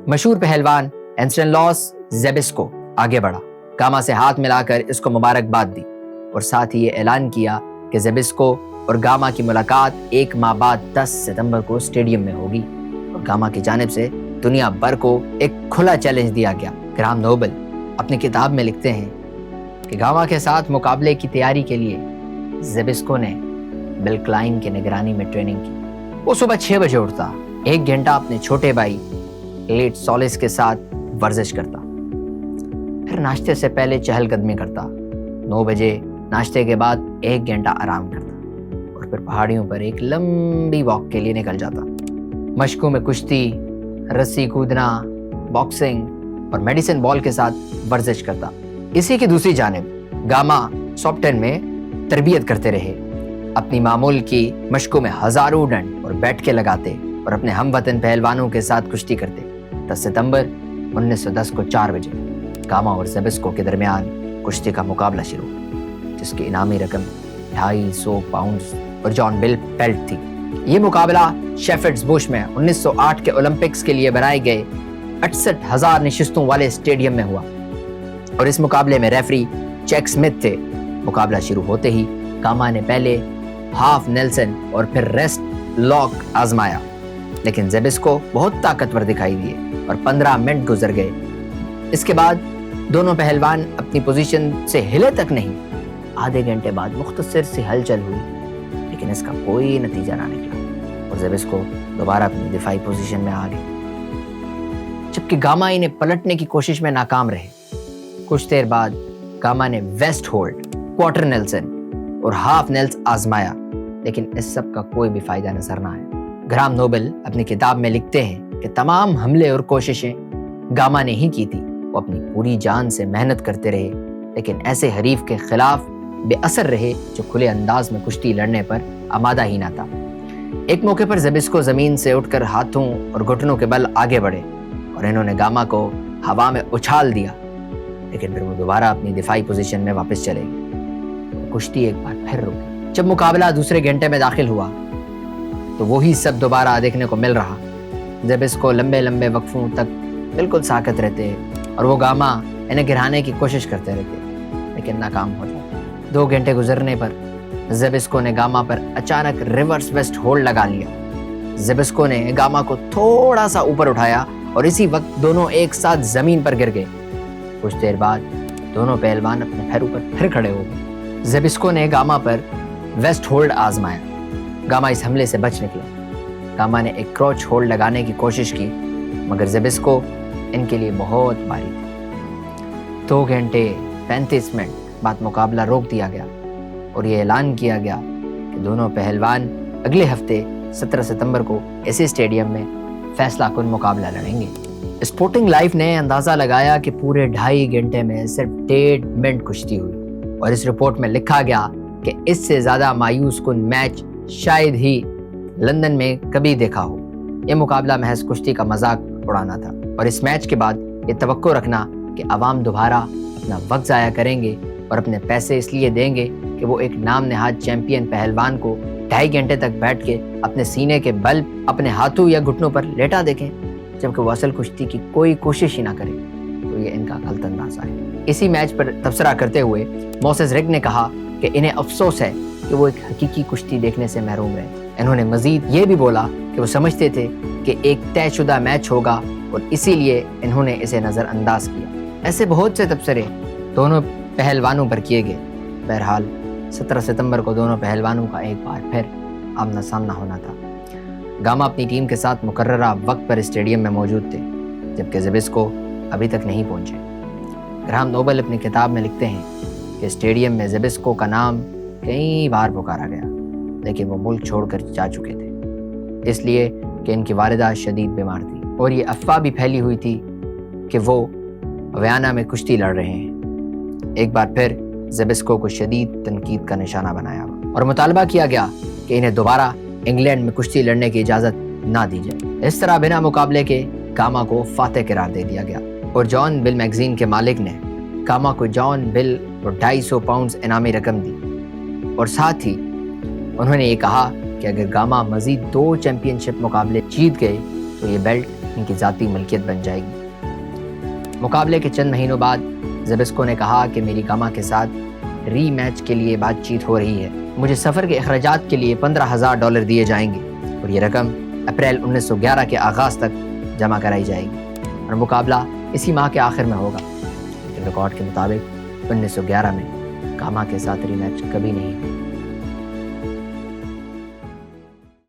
مشہور پہلوان انسٹنلاس زیبسکو آگے بڑھا، گاما سے ہاتھ ملا کر اس کو مبارکباد دی اور ساتھ ہی یہ اعلان کیا کہ زیبسکو اور گاما کی ملاقات 1 ماہ بعد 10 ستمبر کو اسٹیڈیم میں ہوگی، اور گاما کی جانب سے دنیا بھر کو ایک کھلا چیلنج دیا گیا۔ گراہم نوبل اپنی کتاب میں لکھتے ہیں کہ گاما کے ساتھ مقابلے کی تیاری کے لیے زیبسکو نے بل کلائن کی نگرانی میں ٹریننگ کی۔ وہ صبح 6 بجے اٹھتا، 1 گھنٹہ اپنے چھوٹے بھائی لیٹ سولس کے ساتھ ورزش کرتا، پھر ناشتے سے پہلے چہل قدمی کرتا، 9 بجے ناشتے کے بعد 1 گھنٹہ آرام کرتا اور پھر پہاڑیوں پر ایک لمبی واک کے لیے نکل جاتا۔ مشقوں میں کشتی، رسی کودنا، باکسنگ اور میڈیسن بال کے ساتھ ورزش کرتا۔ اسی کی دوسری جانب گاما ساپٹن میں تربیت کرتے رہے، اپنی معمول کی مشقوں میں ہزاروں ڈنڈ اور بیٹھ کے لگاتے اور اپنے ہم وطن پہلوانوں کے ساتھ کشتی کرتے۔ 10 ستمبر 1910 کو 4 بجے گاما اور زیبسکو کے درمیان کشتی کا مقابلہ شروع، جس کی انعامی رقم 250 پاؤنڈز اور جان بل بیلٹ تھی۔ یہ مقابلہ شیفرڈز بش میں 1908 کے اولمپکس کے لیے بنائے گئے 68,000 نشستوں والے اسٹیڈیم میں ہوا، اور اس مقابلے میں ریفری چیک سمتھ تھے۔ مقابلہ شروع ہوتے ہی گاما نے پہلے ہاف نیلسن اور پھر ریسٹ لاک آزمایا، لیکن زیبسکو بہت طاقتور دکھائی دیے اور 15 منٹ گزر گئے۔ اس کے بعد دونوں پہلوان اپنی پوزیشن سے ہلے تک نہیں۔ آدھے گھنٹے بعد مختصر سی ہلچل ہوئی، لیکن اس کا کوئی نتیجہ نہ نکلا اور زیبسکو دوبارہ اپنی دفاعی پوزیشن میں آ گئے، جبکہ گاما انہیں پلٹنے کی کوشش میں ناکام رہے۔ کچھ دیر بعد گاما نے ویسٹ ہولڈ، کوارٹر نیلسن اور ہاف نیلس آزمایا، لیکن اس سب کا کوئی بھی فائدہ نظر نہ آیا۔ گراہم نوبل اپنی کتاب میں لکھتے ہیں کہ تمام حملے اور کوششیں گاما نے ہی کی تھی۔ وہ اپنی پوری جان سے محنت کرتے رہے، لیکن ایسے حریف کے خلاف بے اثر رہے جو کھلے انداز میں کشتی لڑنے پر آمادہ ہی نہ تھا۔ ایک موقع پر زیبسکو زمین سے اٹھ کر ہاتھوں اور گھٹنوں کے بل آگے بڑھے اور انہوں نے گاما کو ہوا میں اچھال دیا، لیکن پھر وہ دوبارہ اپنی دفاعی پوزیشن میں واپس چلے گئے۔ کشتی ایک بار پھر رکی۔ جب مقابلہ دوسرے گھنٹے میں داخل ہوا تو وہی سب دوبارہ دیکھنے کو مل رہا۔ زیبسکو لمبے لمبے وقفوں تک بالکل ساکت رہتے اور وہ گاما انہیں گرانے کی کوشش کرتے رہتے، لیکن ناکام ہو جاتے۔ 2 گھنٹے گزرنے پر زیبسکو نے گاما پر اچانک ریورس ویسٹ ہولڈ لگا لیا۔ زیبسکو نے گاما کو تھوڑا سا اوپر اٹھایا اور اسی وقت دونوں ایک ساتھ زمین پر گر گئے۔ کچھ دیر بعد دونوں پہلوان اپنے پیروں پر پھر کھڑے ہو گئے۔ زیبسکو نے گاما پر ویسٹ ہولڈ آزمایا، گاما اس حملے سے بچ نکلا۔ گاما نے ایک کروچ ہولڈ لگانے کی کوشش کی، مگر زیبسکو ان کے لیے بہت بھاری تھی۔ 2 گھنٹے 35 منٹ بعد مقابلہ روک دیا گیا اور یہ اعلان کیا گیا کہ دونوں پہلوان اگلے ہفتے 17 ستمبر کو اسی اسٹیڈیم میں فیصلہ کن مقابلہ لڑیں گے۔ اسپورٹنگ لائف نے اندازہ لگایا کہ پورے 2.5 گھنٹے میں صرف 1.5 منٹ کشتی ہوئی، اور اس رپورٹ میں لکھا گیا کہ اس سے زیادہ مایوس کن میچ شاید ہی لندن میں کبھی دیکھا ہو۔ یہ مقابلہ محض کشتی کا مذاق اڑانا تھا، اور اس میچ کے بعد یہ توقع رکھنا کہ عوام دوبارہ اپنا وقت ضائع کریں گے اور اپنے پیسے اس لیے دیں گے کہ وہ ایک نام نہاد چیمپئن پہلوان کو 2.5 گھنٹے تک بیٹھ کے اپنے سینے کے بل اپنے ہاتھوں یا گھٹنوں پر لیٹا دیکھیں، جبکہ وہ اصل کشتی کی کوئی کوشش ہی نہ کرے، تو یہ ان کا غلط اندازہ ہے۔ اسی میچ پر تبصرہ کرتے ہوئے موسیس رگ نے کہا کہ انہیں افسوس ہے کہ وہ ایک حقیقی کشتی دیکھنے سے محروم رہے۔ انہوں نے مزید یہ بھی بولا کہ وہ سمجھتے تھے کہ ایک طے شدہ میچ ہوگا اور اسی لیے انہوں نے اسے نظر انداز کیا۔ ایسے بہت سے تبصرے دونوں پہلوانوں پر کیے گئے۔ بہرحال 17 ستمبر کو دونوں پہلوانوں کا ایک بار پھر آمنا سامنا ہونا تھا۔ گاما اپنی ٹیم کے ساتھ مقررہ وقت پر اسٹیڈیم میں موجود تھے، جبکہ زیبسکو ابھی تک نہیں پہنچے۔ گراہم نوبل اپنی کتاب میں لکھتے ہیں کہ اسٹیڈیم میں زیبسکو کا نام کئی بار پکارا گیا، لیکن وہ ملک چھوڑ کر جا چکے تھے، اس لیے کہ ان کی والدہ شدید بیمار تھی، اور یہ افواہ بھی پھیلی ہوئی تھی کہ وہ ویانا میں کشتی لڑ رہے ہیں۔ ایک بار پھر زیبسکو کو شدید تنقید کا نشانہ بنایا اور مطالبہ کیا گیا کہ انہیں دوبارہ انگلینڈ میں کشتی لڑنے کی اجازت نہ دی جائے۔ اس طرح بنا مقابلے کے گاما کو فاتح قرار دے دیا گیا، اور جان بل میگزین کے مالک نے گاما کو جان بل اور 250 پاؤنڈز انعامی رقم دی، اور ساتھ ہی انہوں نے یہ کہا کہ اگر گاما مزید 2 چیمپئن شپ مقابلے جیت گئے تو یہ بیلٹ ان کی ذاتی ملکیت بن جائے گی۔ مقابلے کے چند مہینوں بعد زبسکو نے کہا کہ میری گاما کے ساتھ ری میچ کے لیے بات چیت ہو رہی ہے، مجھے سفر کے اخراجات کے لیے $15,000 دیے جائیں گے اور یہ رقم اپریل 1911 کے آغاز تک جمع کرائی جائے گی اور مقابلہ اسی ماہ کے آخر میں ہوگا۔ لیکن ریکارڈ کے مطابق 1911 میں گاما کے ساتھ ری میچ کبھی نہیں ہوئی۔